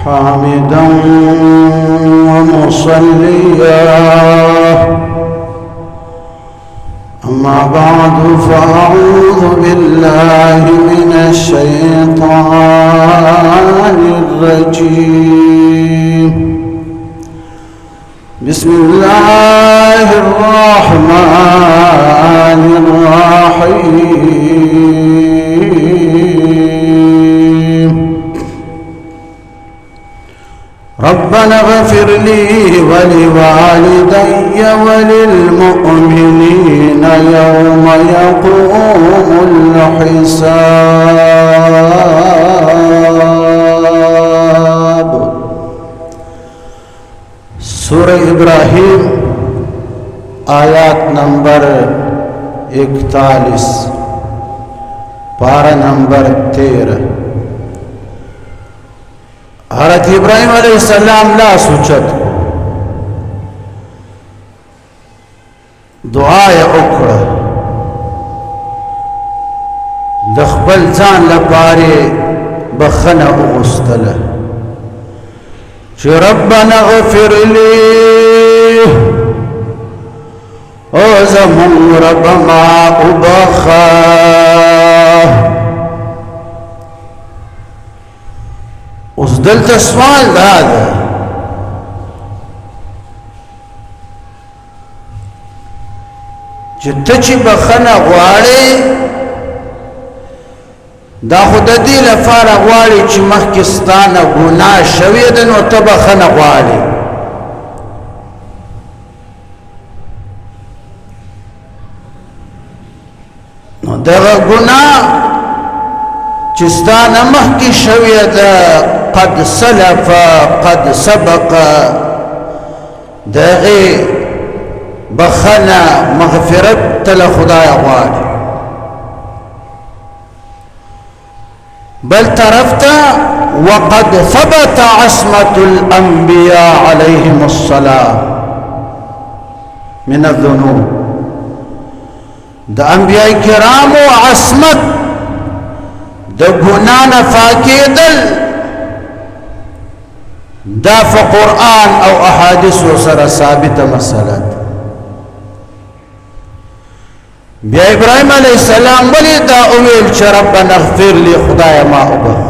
حامدا ومصليا أما بعد فأعوذ بالله من الشيطان الرجيم بسم الله الرحمن الرحيم ربنا اغفر لي ولوالدي وللمؤمنين يوم يقوم الحساب. سورہ ابراہیم آیات نمبر 41 پارہ نمبر 13. حضرت ابراہیم علیہ السلام لا سوچت دعای اکڑا دخبل ځان لپاره بخنه اغوستله چې ربنا اغفر لي او زمون رب ما وبخا اوس دلته سوال دا ده چې ته چې بخنه غواړې دا خو د دې لپاره غواړې چې مخکې ستانه ګناه شوې ده نو ته بخنه غواړې نو دغه ګناه چې ستانه مخکې شوې ده قد سلف قد سبق دغه بخنه مغفرت تل خدای غواړي بل طرف ته وقد ثبت عصمة الأنبياء عليهم الصلاة من الذنوب د انبیاء کرامو عصمت د ګناه نه پاکېدل دا په قرآن او احادیث سره ثابته مسله ده. بیا ابراهیم علیہ السلام ولی دا اویل چې ربنا اغفر لی خدای ما وبخ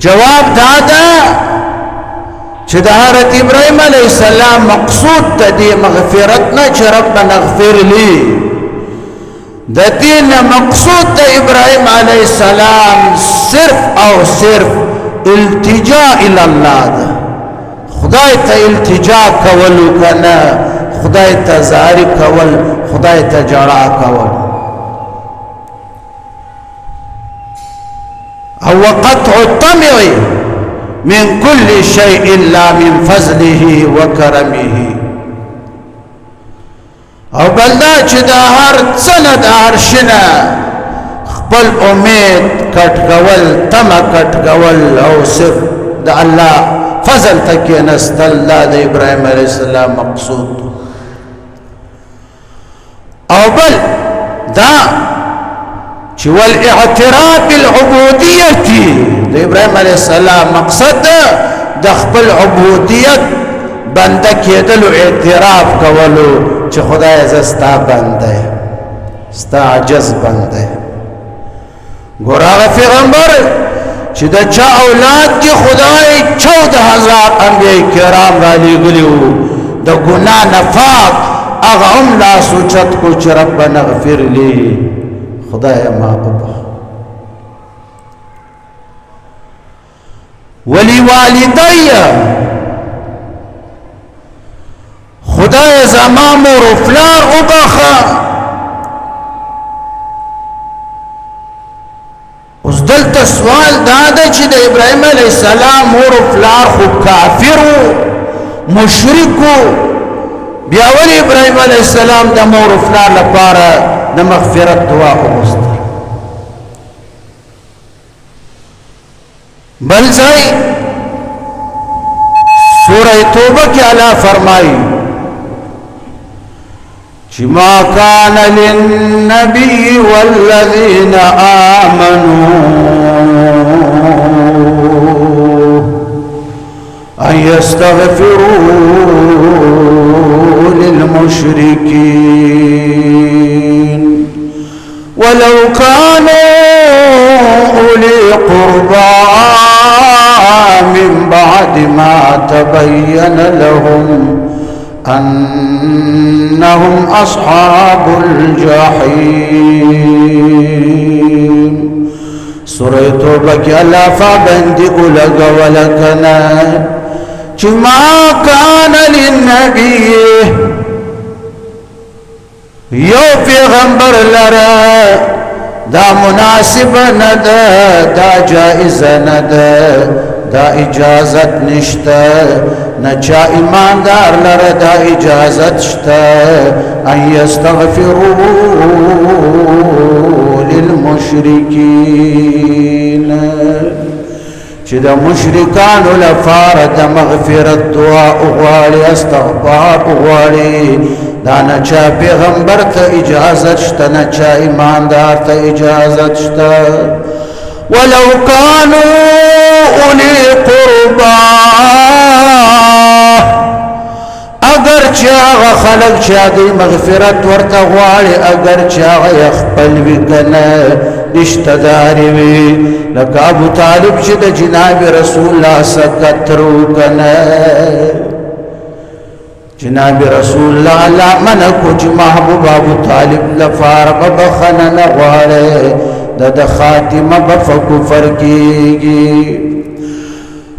جواب دادا چې د حضرت ابراهیم علیہ السلام مقصود ته دی مغفرت نه چې ربنا اغفر لی د دین مقصود د ابراهیم علیہ السلام صرف او صرف التجاء الى الله ده خدای ته التجا کول کنه خدای ته زاری کول خدای ته جړا کول او وقطع الطمع من كل شيء الا من فضله وكرمه او بلدا چې د هر څه نه د هر شنه خپل امید کټ کول تمه کټ کول او صرف د الله فضل تکي نستل دا د ابراهيم عليه السلام مقصود او بل دا چې والاعتراف بالعبوديه د ابراهيم عليه السلام مقصد د خپل عبودیت بنده کېدل او اعتراف کولو چې خدای زستا بنده ستا عجز بنده ګورغه پیغمبر چې د چا اولاد کې خدای 14000 انبیاء کرام را لېږلي وو د ګناه نه پاک هغه هم لاس اوچت کو چې ربنا اغفر لي خدای ما وبخ ولوالدي خدای زما مور و پلار وبخه اوس دلته سوال دا ده چې د ابراهیم علیه السلام مور و پلار خو کافر و مشرک و بیا ولې ابراهیم علیه السلام د مور و پلار لپاره د مغفرت دعا وغوښته بل ځای سورہ توبہ کې الله فرمایي ما كان للنبي والذين آمنوا أن يستغفروا للمشركين ولو كانوا أولي قربى من بعد ما تبين لهم أنهم أصحاب الجحيم. سورة توبة کی اللہ فابندی اولگ ولکنا چما کان للنبی یو پیغمبر لرا دا مناسب ندا دا جائز ندا دا اجازت نشتا نچا ایماندار لرا دا اجازت شتا ان یستغفروا للمشرکین چه دا مشرکان لفار دا مغفرت دعا اغوالی استغفار اغوالی دا نچا پیغمبر تا اجازت شتا نچا ایماندار تا اجازت شتا ولو كانوا أولي قربا اگر چاغ خلق چا دی مغفرت ورته غواړي اگر چاغ يخپل وکنا رشتہ داري وي لکه ابو طالب چې د جناب رسول الله سکترو کنا جناب رسول الله لا من کو چې محبوب ابو طالب لفارق بخنه نغواړي د خاتمه بفکفر کیږي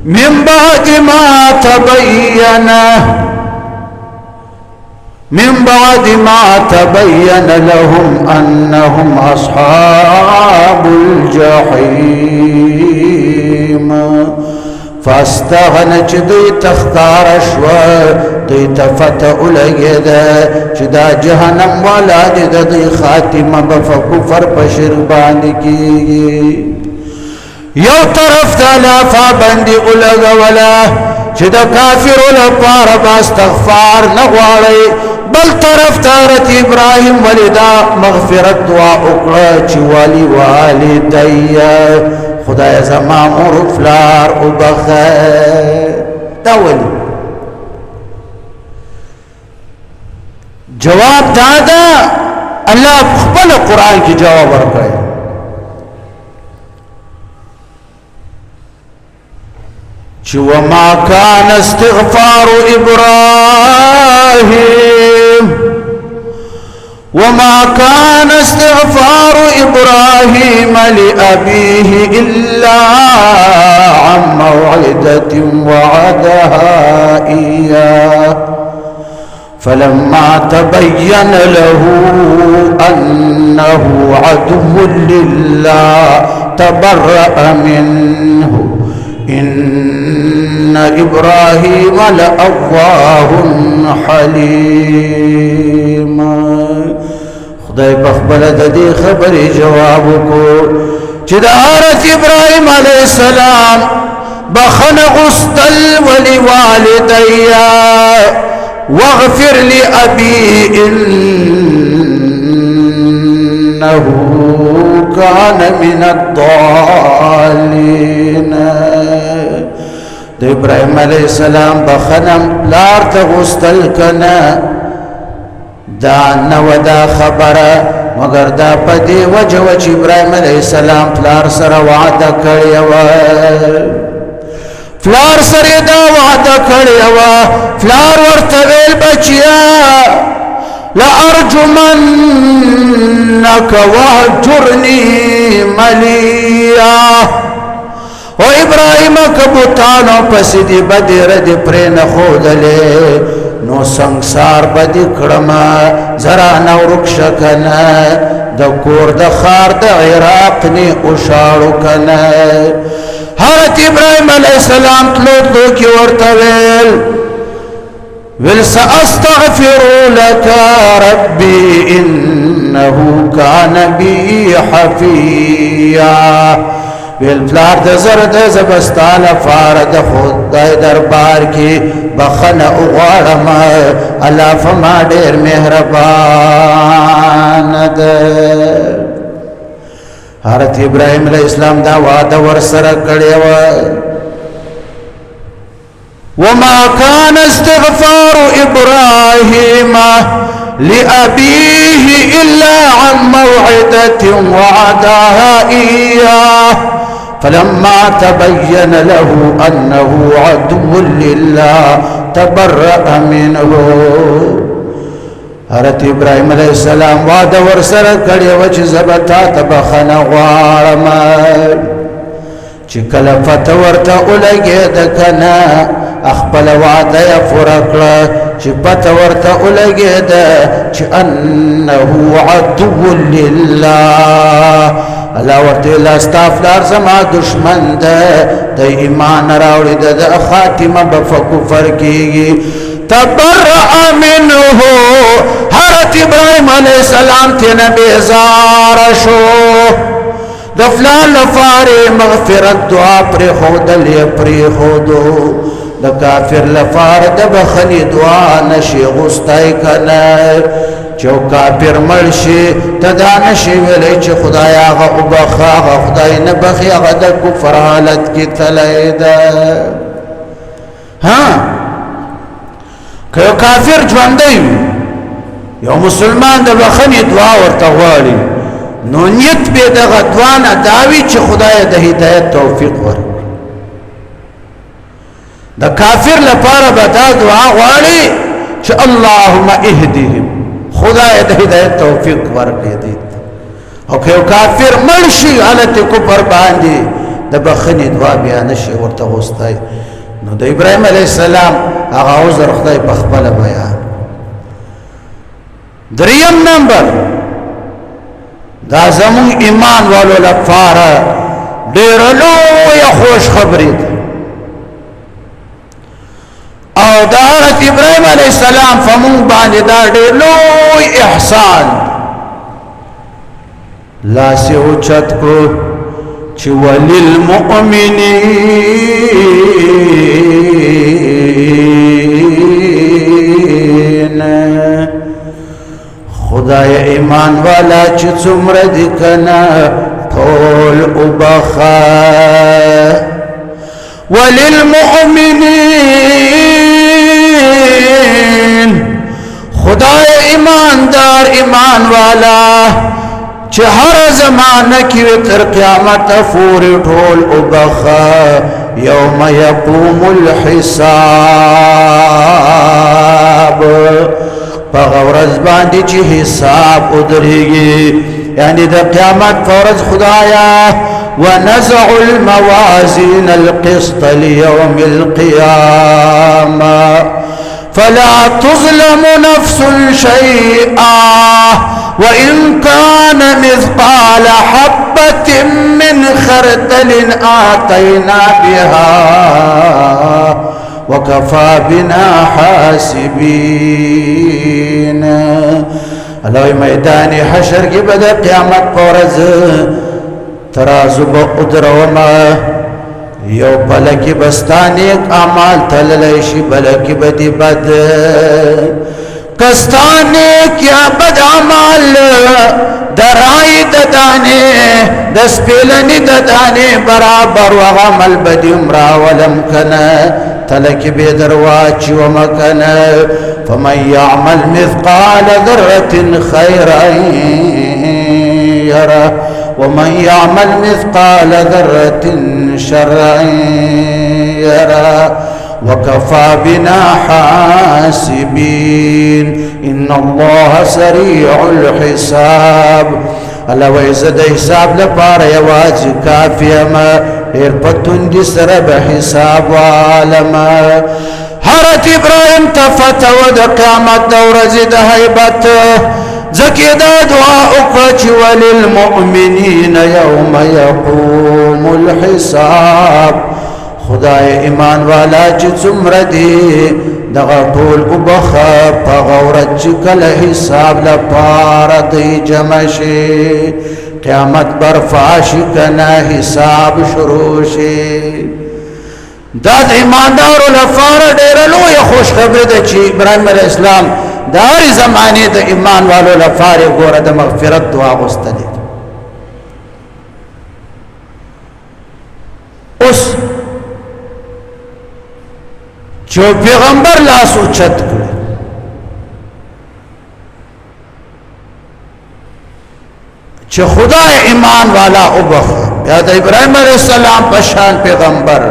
من بعد ما تبين لهم أنهم أصحاب الجحيم فاستغنى چدی تختار شوا دی تفتع لگیدا چدا جہنم والا دی خاتمه بفکفر پشر باندې کیږي یو طرف تالا فابندی اولگا ولا چه دا کافر لپار با استغفار نغواری بل طرف تارت ابراہیم ولیدا مغفرت دعا اکڑا چه والی والی دیا خدای زمان مرفلار ابخیر دا ولی جواب دادا اللہ خبل قرآن کی جواب ورکڑے وما كان استغفار إبراهيم لأبيه إلا عن موعدة وعدها إياه فلما تبين له أنه عدو لله تبرأ منه إن إبراهيم لأواه حليم. خدای بخبل دی خبری جواب کو چې د حضرت ابراهيم عليه السلام بخن غسل ولوالديا واغفر لأبي إنه كان من الضالين. د ابراهيم عليه السلام بخنم لار ته غسل کنا دا نو دا خبره مگر دا پدی وجه چې ابراهيم عليه السلام لار سره وعده کړی و فلار سره دا وعده کړی و فلار ورته ویل بچیا لأرجمنك واهجرني مليا و ابراهيم کبوتانو پس دی بدر دی پرین خودلے نو سنگسار بدی کڑما زرا نو رکشکنا دا کور دا خار دا عراق نی اشارو کنا حضرت ابراهيم علیہ السلام تلو کی ورطویل سأستغفر لك ربي إنه كان بي حفيا. ویل پلار د زر د زبستا لپاره د خدای دربار کې بخنه وغواړم الله فما ډېر مهربان ده حضرت ابراهیم علیہ السلام دا وعده ورسره کړی و وما كان استغفار ابراهيم لأبيه إلا عن موعدة وعدها إياه فلما تبين له أنه عدو لله تبرأ منه حضرت ابراهيم عليه السلام وعده ورسره کړی و چې زبتا تبخنه غواړم چې کله فتح ورته ولګېد کنه خپل وعده یې پوره کړه چې پته ورته ولګېد چې انه عدو لله الله ورته لا ستا پلار زما دشمن ده د ایمان راوړي د خاتمه به په کفر کېږي تبرأ منه حضرت ابراهيم عليه السلام تینا بیزار شو دفلان لفاره مغفرت دعا پر خودل پر خودو د کافر لفاره د بخنی دعا نشي غستای کنه چو کافر مرشي تدا نشي ویلی چې خدای هغه وبخا خدای نه بخي هغه د کفر حالت کې تللی ده ها که یو کافر ژوندی یو مسلمان د بخنی دعا ورته غواړي نو نیت به دغه دعا نه داوي چې خدای د هدایت توفیق ورکړي د کافر لپاره به دا دعا غواړي چې اللهم اهدهم خدای د هدایت توفیق ورکړي دي او که یو کافر مړ شي حالت کفر باندې د بخنی دعا بیا نشي ورته غوستای نو د ابراهيم عليه السلام هغه عذر خدای په خپل بیان دریم نمبر دا زمون ایمان والو لپاره ډېر لوی خوش خبرې ده او د حضرت ابراهيم عليه السلام فمون باندې دا ډېر لوی احسان لاس یې اوچت کړو چې وللمؤمنین خدای ایمان والا چې څومره دي کنه ټول وبخا وللمؤمنین خدای ایماندار ایمان والا چې هر زمانه کې تر قیامت پورې ټول وبخا یوم یقوم الحساب پاغه ورځ باندې چې حساب ودرېږي یعنی د قیامت ورځ خدایا ونزع الموازين القسط ليوم القيامة فلا تظلم نفس شيئا وإن كان مثقال حبة من خردل آتينا بها وكفى بنا حاسبين الله میدان حشر کی بد قیامت پورز ترازو با ادروما یو بلکی بستانی اعمال تللیشی بلکی بدی بد کستانی کیا بد اعمال درائی ددانے دسپیلنی ددانے برابر وغمل بدی امراولم کنا تلکی بیدرواچی ومکنا فمن يعمل مثقال ذرة خيرا يره ومن يعمل مثقال ذرة شرا يره وكفى بنا حاسبين إن الله سريع الحساب الله وعزد حساب لپاره یواز کافی ما ډیر پتون دي سره به حساب عالم حضرت ابراهيم تفتو د قیامت د ورځې د هیبت ځکه دا دعا وکړه وللمؤمنین یوم یقوم الحساب خدای ایمان والا چې څومره دي دغه ټول وبخه په غورت چې کله حساب لپاره دی جمع شي قیامت برفع شي کنه حساب شروع شي دا د ایماندارو لپاره ډېره لویه خوشخبري ده چې ابراهیم علیه السلام د هرې زمانې د ایمان والو لپاره ګوره د مغفرت دعا غوښتلې اوس چې پیغمبر لاس اوچت کړي چې خدای ایمان والا وبخه بیا د ابراهیم علیه السلام په شان پیغمبر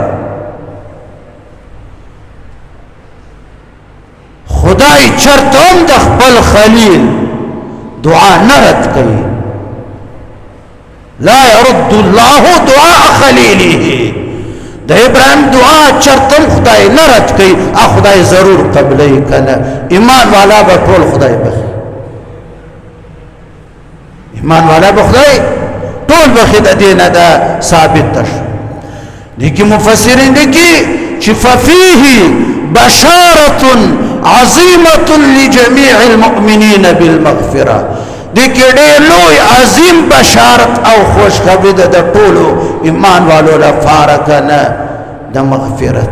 خدای چرته هم د خپل خلیل دعا نه رد کوي لا يرد الله دعاء خلیله د ابراهیم دعا چرته خدای نه رد کوي خدای ضرور قبلې کنه ایمان والا به ټول خدای بخي ایمان والا به خدای ټول بخي د دینه دا ثابت شو لیکن مفسرین لیکي چې ففيه بشاره عظيمة لجميع المؤمنين بالمغفرة دي ډېر لوی عظیم بشارت او خوشخبری ده د ټولو ایمان والو لپاره کنه د مغفرت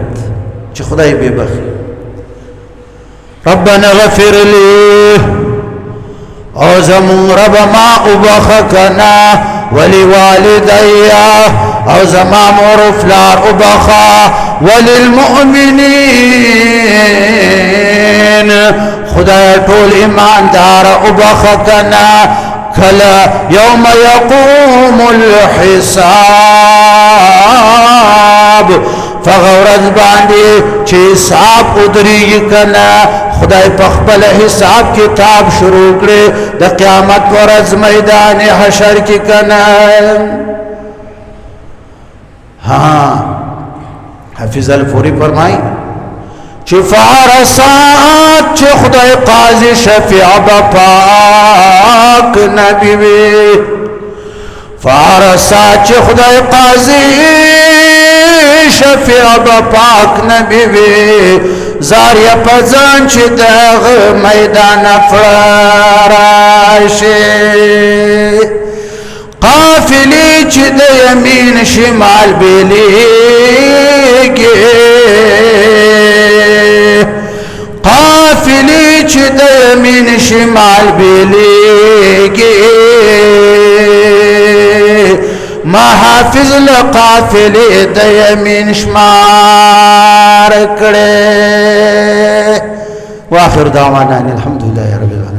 چې خدای به بخي ربنا غفر لي او زمون رب ما وبخکنا ولوالدي او زما مور فلار وبخا وللمؤمنين خدای ټول ایماندار وبخکنا کلا یوم یقوم الحساب فغورز باندې چې حساب ودرېږي کنه خدای په خپل حساب کتاب شروع کړي د قیامت ورځ میدان حشر کې کنه ها حافظ الفوری فرمای چې فارسات چې خدای قاضي شفیع پاک نبی وي فارسات چې خدای قاضي شفیع پاک نبی وي زاریا پزان چې دغه میدان فراشي قافلی چې د یمین شمال بیلیږي قافلی چې د یمین شمال بیلیږي ما حافظ لقافلی د یمین شمار کړي واخر دعوانا الحمد لله رب العالمين